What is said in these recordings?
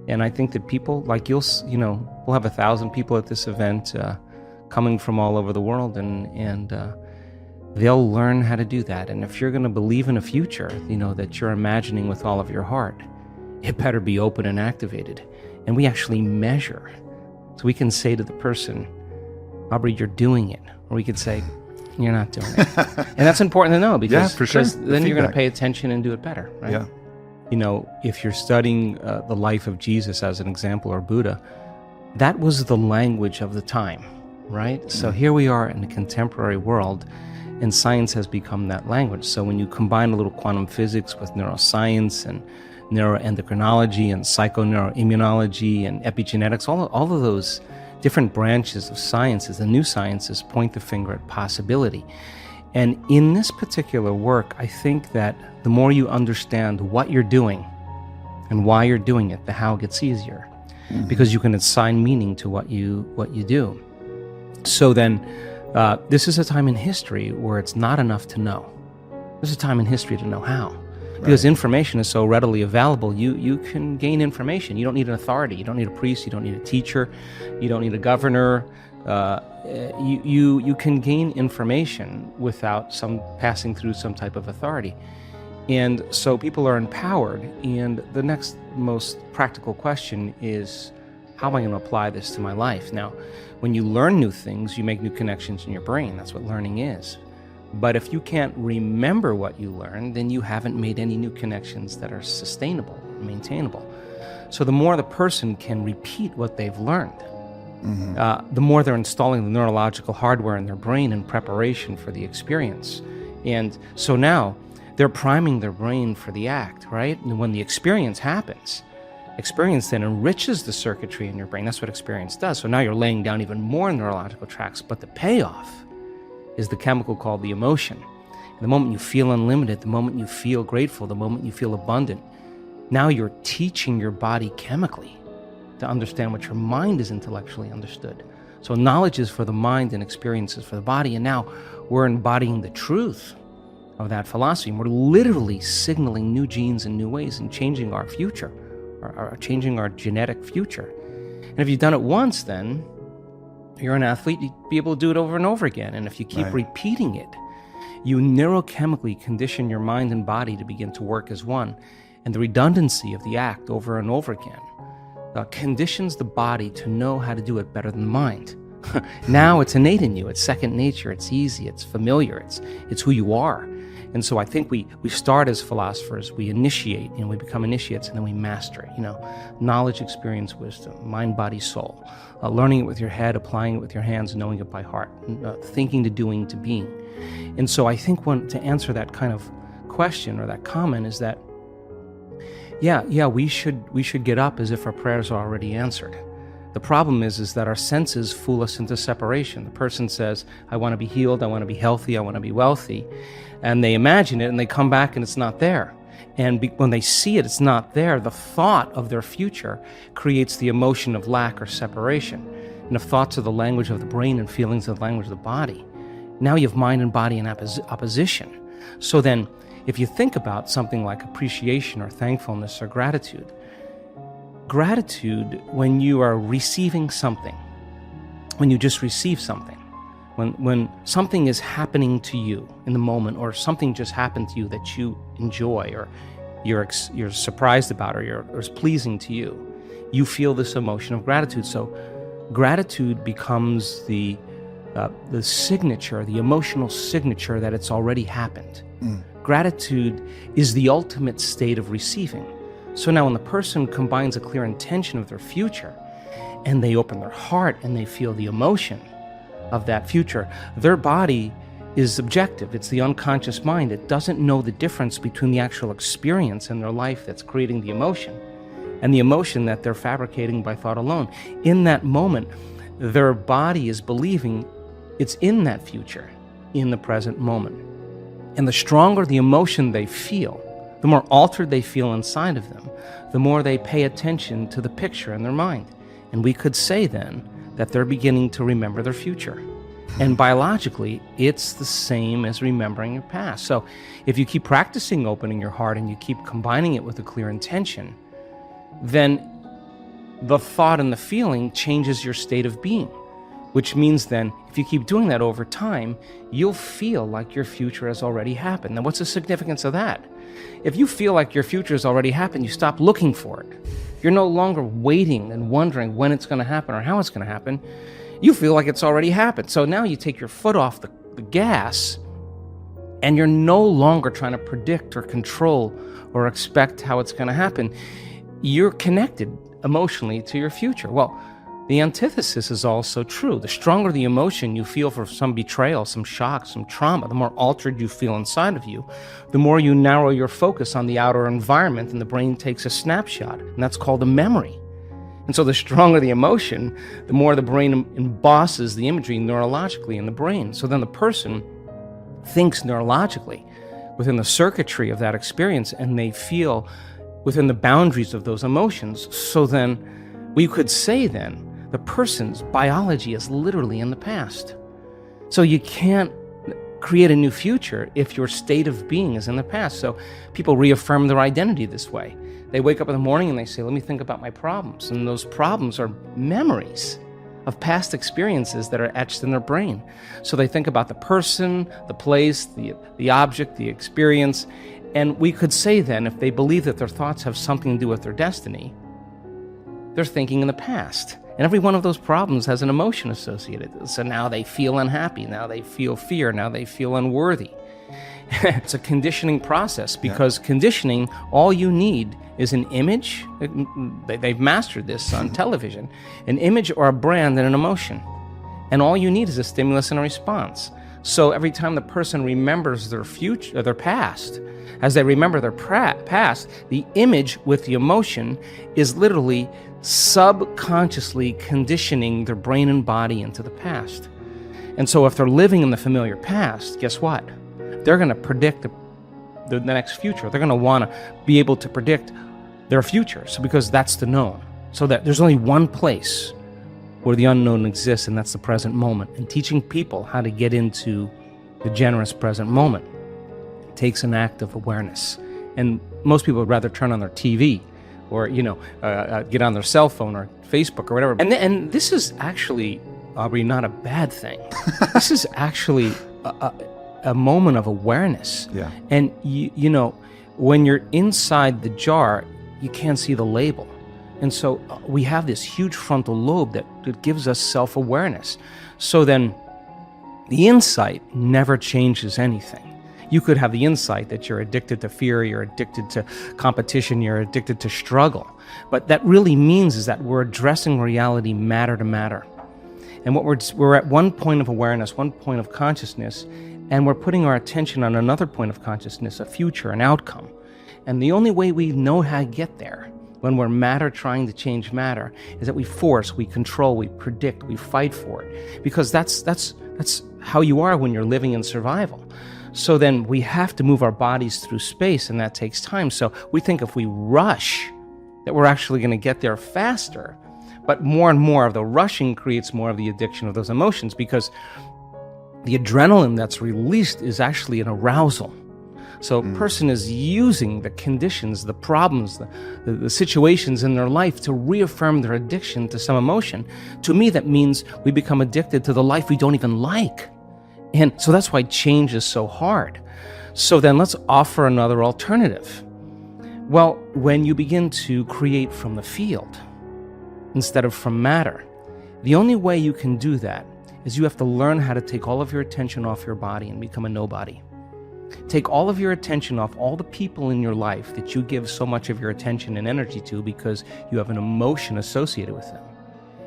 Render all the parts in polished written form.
And I think that people, like we'll have 1,000 people at this event coming from all over the world, and they'll learn how to do that. And if you're going to believe in a future, that you're imagining with all of your heart, it better be open and activated. And we actually measure. So we can say to the person, Aubrey, you're doing it. Or we could say, you're not doing it. And that's important to know, because, for sure. then you're going to pay attention and do it better, right? Yeah. If you're studying the life of Jesus as an example, or Buddha, that was the language of the time, right? So here we are in the contemporary world, and science has become that language. So when you combine a little quantum physics with neuroscience and neuroendocrinology and psychoneuroimmunology and epigenetics, all of those different branches of sciences, the new sciences, point the finger at possibility. And in this particular work, I think that the more you understand what you're doing and why you're doing it, the how gets easier, because you can assign meaning to what you do. So then, this is a time in history where it's not enough to know. This is a time in history to know how. Because information is so readily available, you can gain information. You don't need an authority. You don't need a priest. You don't need a teacher. You don't need a governor. You can gain information without passing through some type of authority. And so people are empowered. And the next most practical question is, how am I going to apply this to my life? Now, when you learn new things, you make new connections in your brain. That's what learning is. But if you can't remember what you learned, then you haven't made any new connections that are sustainable, maintainable. So the more the person can repeat what they've learned, the more they're installing the neurological hardware in their brain in preparation for the experience. And so now they're priming their brain for the act, right? And when the experience happens, experience then enriches the circuitry in your brain. That's what experience does. So now you're laying down even more neurological tracks, but the payoff is the chemical called the emotion. And the moment you feel unlimited, the moment you feel grateful, the moment you feel abundant, now you're teaching your body chemically to understand what your mind is intellectually understood. So knowledge is for the mind and experiences for the body. And now we're embodying the truth of that philosophy. And we're literally signaling new genes in new ways and changing our future, or changing our genetic future. And if you've done it once, then you're an athlete, you'd be able to do it over and over again. And if you keep repeating it, you neurochemically condition your mind and body to begin to work as one. And the redundancy of the act over and over again conditions the body to know how to do it better than the mind. Now it's innate in you. It's second nature. It's easy. It's familiar. It's who you are. And so I think we start as philosophers, we initiate, we become initiates, and then we master it. Knowledge, experience, wisdom, mind, body, soul. Learning it with your head, applying it with your hands, knowing it by heart, thinking to doing to being. And so I think to answer that kind of question or that comment is that, we should get up as if our prayers are already answered. The problem is that our senses fool us into separation. The person says, I want to be healed, I want to be healthy, I want to be wealthy. And they imagine it and they come back and it's not there. And when they see it, it's not there. The thought of their future creates the emotion of lack or separation. And if thoughts are the language of the brain and feelings are the language of the body, now you have mind and body in opposition. So then, if you think about something like appreciation or thankfulness or gratitude, when you are receiving something, when you just receive something, when something is happening to you in the moment, or something just happened to you that you enjoy, or you're surprised about, or is pleasing to you, you feel this emotion of gratitude. So gratitude becomes the signature, the emotional signature that it's already happened. Gratitude is the ultimate state of receiving. So now when the person combines a clear intention of their future, and they open their heart and they feel the emotion of that future, their body is objective. It's the unconscious mind. It doesn't know the difference between the actual experience in their life that's creating the emotion and the emotion that they're fabricating by thought alone. In that moment, their body is believing it's in that future, in the present moment. And the stronger the emotion they feel, the more altered they feel inside of them, the more they pay attention to the picture in their mind. And we could say then that they're beginning to remember their future. And biologically, it's the same as remembering your past. So if you keep practicing opening your heart and you keep combining it with a clear intention, then the thought and the feeling changes your state of being, which means then if you keep doing that over time, you'll feel like your future has already happened. Now, what's the significance of that? If you feel like your future has already happened, you stop looking for it. You're no longer waiting and wondering when it's going to happen or how it's going to happen. You feel like it's already happened. So now you take your foot off the gas, and you're no longer trying to predict or control or expect how it's going to happen. You're connected emotionally to your future. Well, the antithesis is also true. The stronger the emotion you feel for some betrayal, some shock, some trauma, the more altered you feel inside of you, the more you narrow your focus on the outer environment, and the brain takes a snapshot, and that's called a memory. And so the stronger the emotion, the more the brain embosses the imagery neurologically in the brain. So then the person thinks neurologically within the circuitry of that experience, and they feel within the boundaries of those emotions. So then we could say then the person's biology is literally in the past. So you can't create a new future if your state of being is in the past. So people reaffirm their identity this way. They wake up in the morning and they say, let me think about my problems. And those problems are memories of past experiences that are etched in their brain. So they think about the person, the place, the object, the experience. And we could say then, if they believe that their thoughts have something to do with their destiny, they're thinking in the past. And every one of those problems has an emotion associated. So now they feel unhappy, now they feel fear, now they feel unworthy. It's a conditioning process, because conditioning, all you need is an image. They've mastered this on television. An image or a brand and an emotion. And all you need is a stimulus and a response. So every time the person remembers their future, their past, as they remember their past, the image with the emotion is literally subconsciously conditioning their brain and body into the past. And so if they're living in the familiar past, guess what? They're going to predict the next future. They're going to want to be able to predict their future. So because that's the known. So that there's only one place where the unknown exists, and that's the present moment. And teaching people how to get into the generous present moment takes an act of awareness. And most people would rather turn on their TV or, get on their cell phone or Facebook or whatever. And this is actually, Aubrey, not a bad thing. This is actually a moment of awareness. Yeah. And, when you're inside the jar, you can't see the label. And so we have this huge frontal lobe that gives us self-awareness. So then the insight never changes anything. You could have the insight that you're addicted to fear, you're addicted to competition, you're addicted to struggle. But that really means is that we're addressing reality matter to matter. And what we're at one point of awareness, one point of consciousness, and we're putting our attention on another point of consciousness, a future, an outcome. And the only way we know how to get there, when we're matter trying to change matter, is that we force, we control, we predict, we fight for it. Because that's how you are when you're living in survival. So then we have to move our bodies through space, and that takes time. So we think if we rush, that we're actually going to get there faster. But more and more of the rushing creates more of the addiction of those emotions, because the adrenaline that's released is actually an arousal. So a person is using the conditions, the problems, the situations in their life to reaffirm their addiction to some emotion. To me, that means we become addicted to the life we don't even like. And so that's why change is so hard. So then let's offer another alternative. Well, when you begin to create from the field instead of from matter, the only way you can do that is you have to learn how to take all of your attention off your body and become a nobody. Take all of your attention off all the people in your life that you give so much of your attention and energy to because you have an emotion associated with them.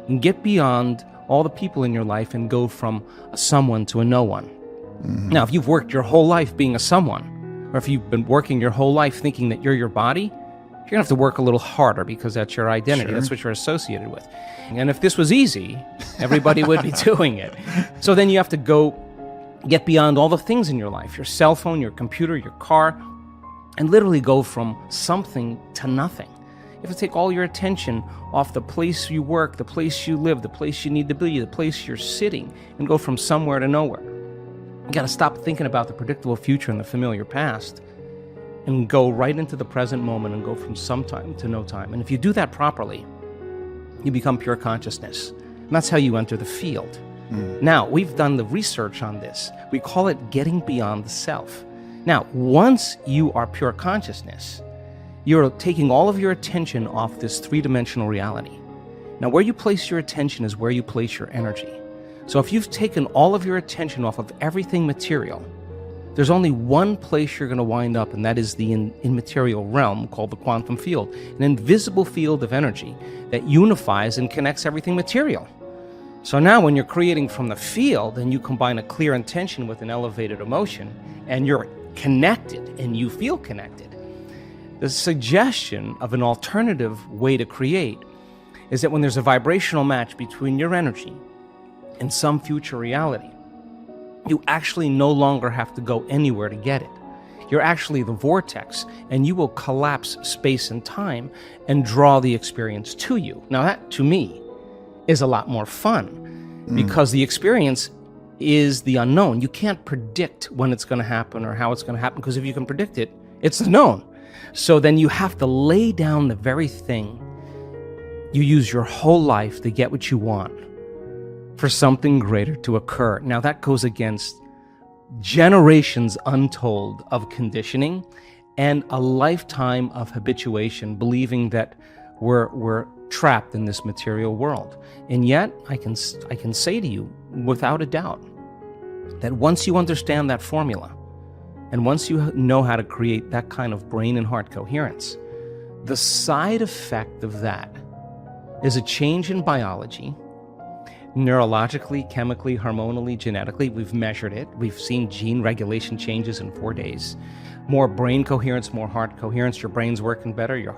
And get beyond all the people in your life and go from a someone to a no one. Mm-hmm. Now, if you've worked your whole life being a someone, or if you've been working your whole life thinking that you're your body, you're going to have to work a little harder because that's your identity. Sure. That's what you're associated with. And if this was easy, everybody would be doing it. So then you have to go get beyond all the things in your life, your cell phone, your computer, your car, and literally go from something to nothing. You have to take all your attention off the place you work, the place you live, the place you need to be, the place you're sitting, and go from somewhere to nowhere. You got to stop thinking about the predictable future and the familiar past and go right into the present moment and go from some time to no time. And if you do that properly, you become pure consciousness. And that's how you enter the field. Now, we've done the research on this. We call it getting beyond the self. Now, once you are pure consciousness, you're taking all of your attention off this three-dimensional reality. Now, where you place your attention is where you place your energy. So if you've taken all of your attention off of everything material, there's only one place you're going to wind up, and that is the immaterial realm called the quantum field, an invisible field of energy that unifies and connects everything material. So now when you're creating from the field and you combine a clear intention with an elevated emotion and you're connected and you feel connected, the suggestion of an alternative way to create is that when there's a vibrational match between your energy and some future reality, you actually no longer have to go anywhere to get it. You're actually the vortex, and you will collapse space and time and draw the experience to you. Now that, to me, is a lot more fun because the experience is the unknown. You can't predict when it's going to happen or how it's going to happen, because if you can predict it, it's the known. So then you have to lay down the very thing you use your whole life to get what you want for something greater to occur. Now that goes against generations untold of conditioning and a lifetime of habituation, believing that we're trapped in this material world. And yet, I can say to you, without a doubt, that once you understand that formula, and once you know how to create that kind of brain and heart coherence, the side effect of that is a change in biology, neurologically, chemically, hormonally, genetically. We've measured it. We've seen gene regulation changes in 4 days. More brain coherence, more heart coherence. Your brain's working better. You're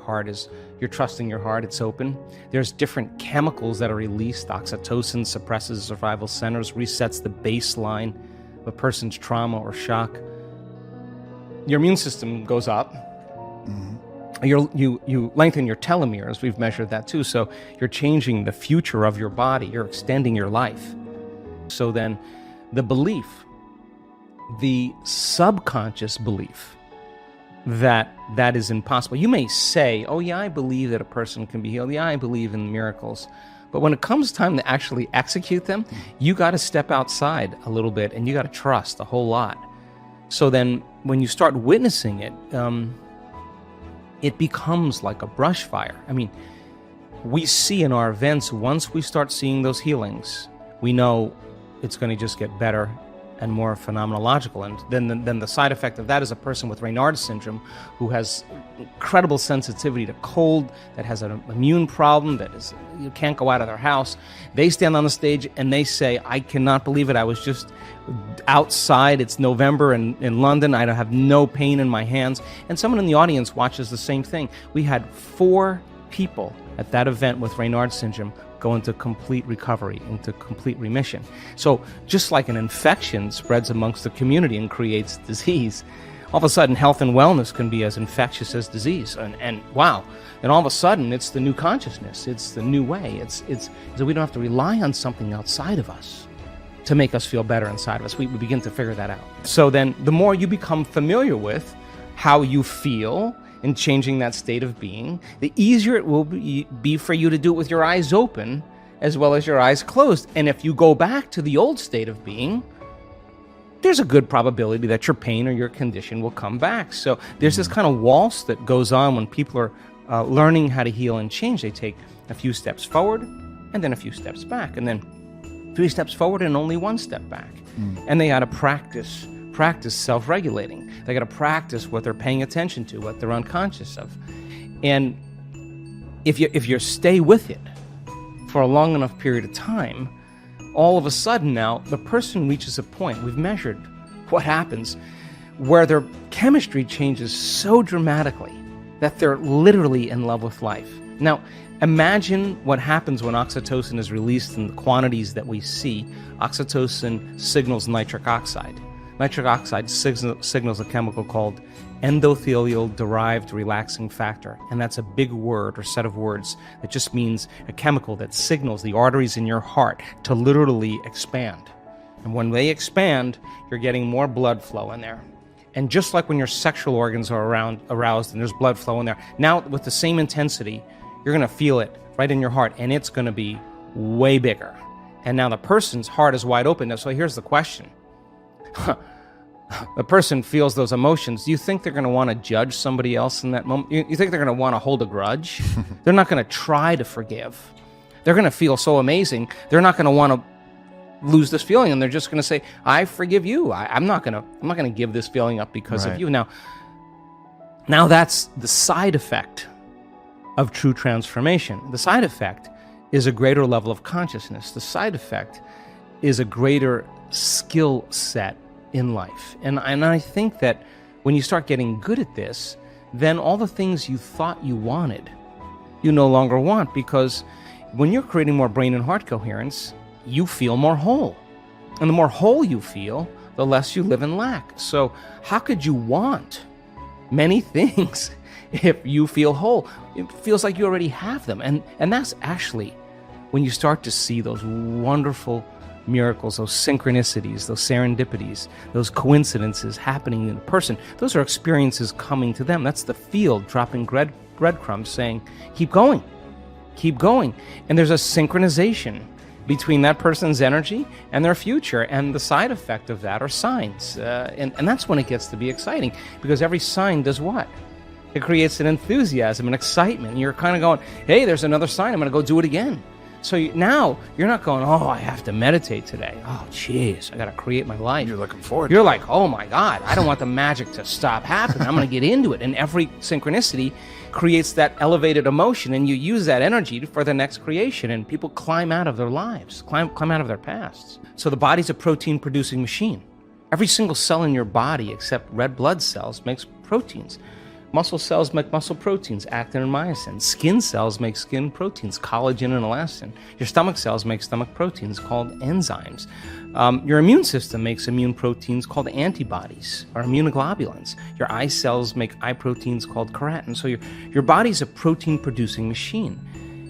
trusting your heart. It's open. There's different chemicals that are released. Oxytocin suppresses survival centers, resets the baseline of a person's trauma or shock. Your immune system goes up. You lengthen your telomeres. We've measured that too. So you're changing the future of your body. You're extending your life. So then the belief, the subconscious belief that is impossible. You may say, oh yeah, I believe that a person can be healed. Yeah, I believe in miracles. But when it comes time to actually execute them, you got to step outside a little bit and you got to trust a whole lot. So then when you start witnessing it, it becomes like a brush fire. I mean, we see in our events, once we start seeing those healings, we know it's going to just get better and more phenomenological. And then the side effect of that is a person with Raynaud's syndrome who has incredible sensitivity to cold, that has an immune problem, that is, you can't go out of their house. They stand on the stage and they say, I cannot believe it. I was just outside. It's November in London. I have no pain in my hands. And someone in the audience watches the same thing. We had 4 people at that event with Raynaud's syndrome go into complete recovery, into complete remission. So just like an infection spreads amongst the community and creates disease, all of a sudden health and wellness can be as infectious as disease. And wow, and all of a sudden it's the new consciousness, it's the new way. It's so we don't have to rely on something outside of us to make us feel better inside of us. We begin to figure that out. So then the more you become familiar with how you feel in changing that state of being, the easier it will be for you to do it with your eyes open as well as your eyes closed. And if you go back to the old state of being, there's a good probability that your pain or your condition will come back. So there's this kind of waltz that goes on when people are learning how to heal and change. They take a few steps forward and then a few steps back, and then 3 steps forward and only 1 step back. And they got to practice self-regulating. They got to practice what they're paying attention to, what they're unconscious of. And if you stay with it for a long enough period of time, all of a sudden now the person reaches a point, we've measured what happens, where their chemistry changes so dramatically that they're literally in love with life. Now, imagine what happens when oxytocin is released in the quantities that we see. Oxytocin signals nitric oxide. Nitric oxide signals a chemical called endothelial-derived relaxing factor, and that's a big word or set of words that just means a chemical that signals the arteries in your heart to literally expand. And when they expand, you're getting more blood flow in there. And just like when your sexual organs are aroused and there's blood flow in there, now with the same intensity, you're going to feel it right in your heart, and it's going to be way bigger. And now the person's heart is wide open. So here's the question. The person feels those emotions. Do you think they're going to want to judge somebody else in that moment? You think they're going to want to hold a grudge? They're not going to try to forgive. They're going to feel so amazing. They're not going to want to lose this feeling, and they're just going to say, "I forgive you. I'm not going to give this feeling up because of you." Now that's the side effect of true transformation. The side effect is a greater level of consciousness. The side effect is a greater skill set in life. And I think that when you start getting good at this, then all the things you thought you wanted, you no longer want, because when you're creating more brain and heart coherence, you feel more whole. And the more whole you feel, the less you live in lack. So how could you want many things if you feel whole? It feels like you already have them. And that's actually when you start to see those wonderful miracles, those synchronicities, those serendipities, those coincidences happening in a person. Those are experiences coming to them. That's the field dropping breadcrumbs saying, keep going, keep going. And there's a synchronization between that person's energy and their future, and the side effect of that are signs. And that's when it gets to be exciting, because every sign does what? It creates an enthusiasm, an excitement. You're kind of going, hey, there's another sign, I'm going to go do it again. So now you're not going, oh, I have to meditate today. Oh, jeez, I got to create my life. You're looking forward. You're like, oh my God, I don't want the magic to stop happening. I'm going to get into it. And every synchronicity creates that elevated emotion, and you use that energy for the next creation. And people climb out of their lives, climb out of their pasts. So the body's a protein-producing machine. Every single cell in your body, except red blood cells, makes proteins. Muscle cells make muscle proteins, actin and myosin. Skin cells make skin proteins, collagen and elastin. Your stomach cells make stomach proteins called enzymes. Your immune system makes immune proteins called antibodies or immunoglobulins. Your eye cells make eye proteins called keratin. So your body's a protein-producing machine.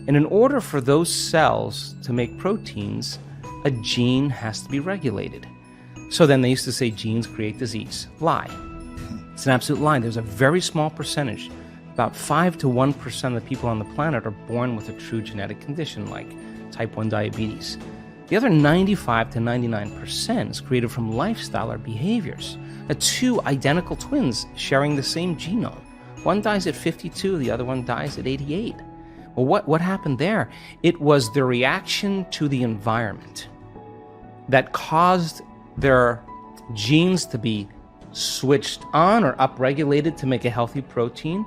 And in order for those cells to make proteins, a gene has to be regulated. So then they used to say genes create disease. Lie. It's an absolute lie. There's a very small percentage, about 5 to 1% of the people on the planet are born with a true genetic condition like type 1 diabetes. The other 95 to 99% is created from lifestyle or behaviors. Two identical twins sharing the same genome. One dies at 52, the other one dies at 88. Well, what happened there? It was the reaction to the environment that caused their genes to be switched on or upregulated to make a healthy protein,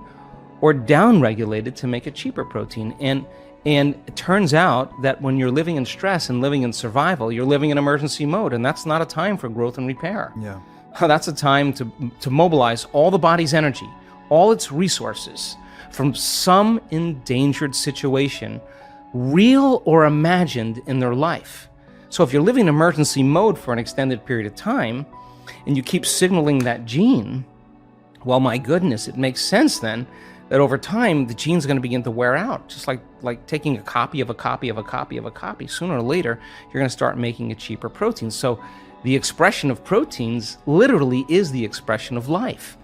or downregulated to make a cheaper protein. And it turns out that when you're living in stress and living in survival, you're living in emergency mode, and that's not a time for growth and repair. Yeah. That's a time to mobilize all the body's energy, all its resources from some endangered situation, real or imagined, in their life. So if you're living in emergency mode for an extended period of time, and you keep signaling that gene, well, my goodness, it makes sense then that over time the gene's going to begin to wear out, just like taking a copy of a copy of a copy of a copy. Sooner or later, you're going to start making a cheaper protein. So the expression of proteins literally is the expression of life.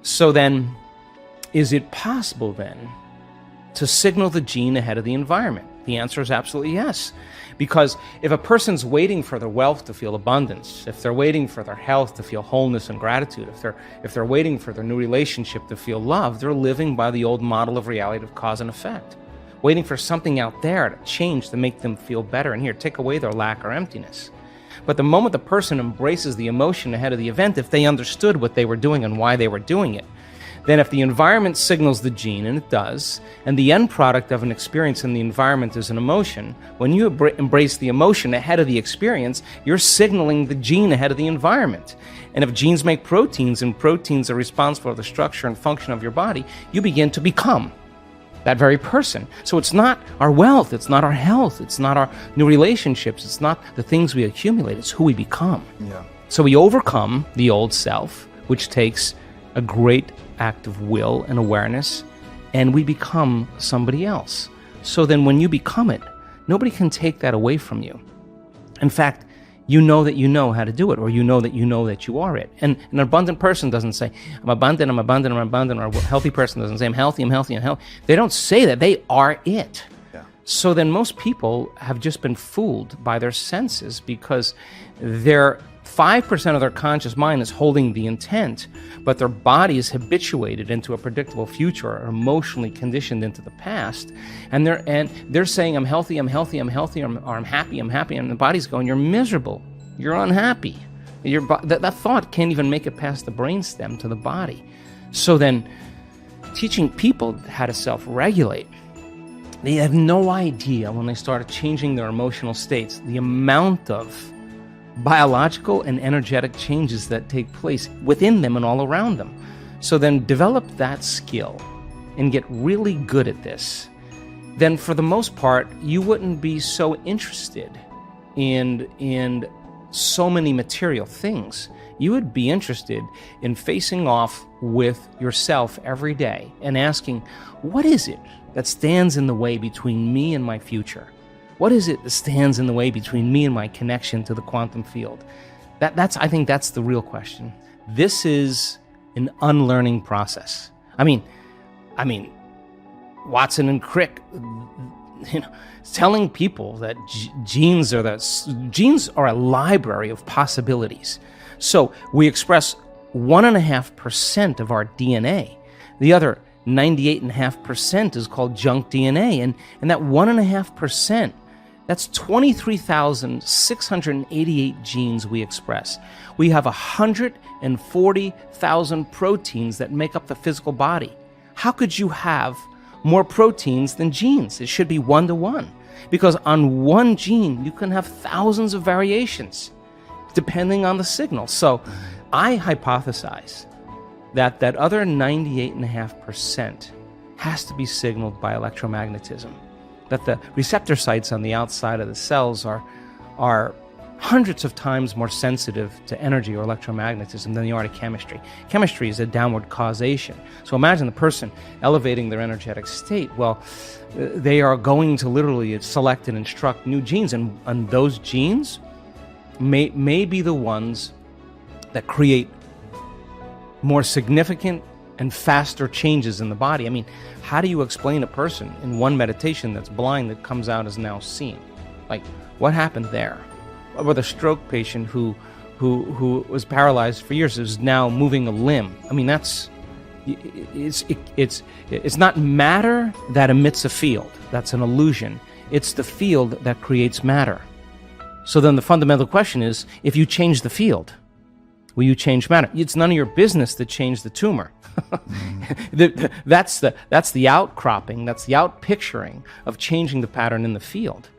So then, is it possible then to signal the gene ahead of the environment? The answer is absolutely yes. Because if a person's waiting for their wealth to feel abundance, if they're waiting for their health to feel wholeness and gratitude, if they're waiting for their new relationship to feel love, they're living by the old model of reality of cause and effect, waiting for something out there to change to make them feel better, and here, take away their lack or emptiness. But the moment the person embraces the emotion ahead of the event, if they understood what they were doing and why they were doing it, then if the environment signals the gene, and it does, and the end product of an experience in the environment is an emotion, when you embrace the emotion ahead of the experience, you're signaling the gene ahead of the environment. And if genes make proteins, and proteins are responsible for the structure and function of your body, you begin to become that very person. So it's not our wealth, it's not our health, it's not our new relationships, it's not the things we accumulate, it's who we become. Yeah. So we overcome the old self, which takes a great act of will and awareness, and we become somebody else. So then when you become it, nobody can take that away from you. In fact, you know that you know how to do it, or you know that you are it. And an abundant person doesn't say, I'm abundant, I'm abundant, I'm abundant, or a healthy person doesn't say, I'm healthy, I'm healthy, I'm healthy. They don't say that. They are it. Yeah. So then most people have just been fooled by their senses, because their 5% of their conscious mind is holding the intent, but their body is habituated into a predictable future, or emotionally conditioned into the past, and they're saying, I'm healthy, I'm healthy, I'm healthy, or I'm happy, and the body's going, you're miserable, you're unhappy. That thought can't even make it past the brainstem to the body. So then, teaching people how to self-regulate, they have no idea when they start changing their emotional states, the amount of biological and energetic changes that take place within them and all around them. So then develop that skill and get really good at this. Then for the most part, you wouldn't be so interested in so many material things. You would be interested in facing off with yourself every day and asking, what is it that stands in the way between me and my future? What is it that stands in the way between me and my connection to the quantum field? I think that's the real question. This is an unlearning process. I mean, Watson and Crick, telling people that genes are a library of possibilities. So we express 1.5% of our DNA. The other 98.5% is called junk DNA, and that 1.5%. That's 23,688 genes we express. We have 140,000 proteins that make up the physical body. How could you have more proteins than genes? It should be 1-to-1. Because on one gene, you can have thousands of variations, depending on the signal. So I hypothesize that other 98.5% has to be signaled by electromagnetism. That the receptor sites on the outside of the cells are hundreds of times more sensitive to energy or electromagnetism than they are to chemistry. Chemistry is a downward causation. So imagine the person elevating their energetic state. Well, they are going to literally select and instruct new genes, and those genes may be the ones that create more significant and faster changes in the body. I mean, how do you explain a person in one meditation that's blind that comes out as now seeing? Like, what happened there? Or with a stroke patient who was paralyzed for years is now moving a limb. I mean, it's not matter that emits a field. That's an illusion. It's the field that creates matter. So then the fundamental question is, if you change the field, will you change matter? It's none of your business to change the tumor. That's the outcropping, that's the outpicturing of changing the pattern in the field.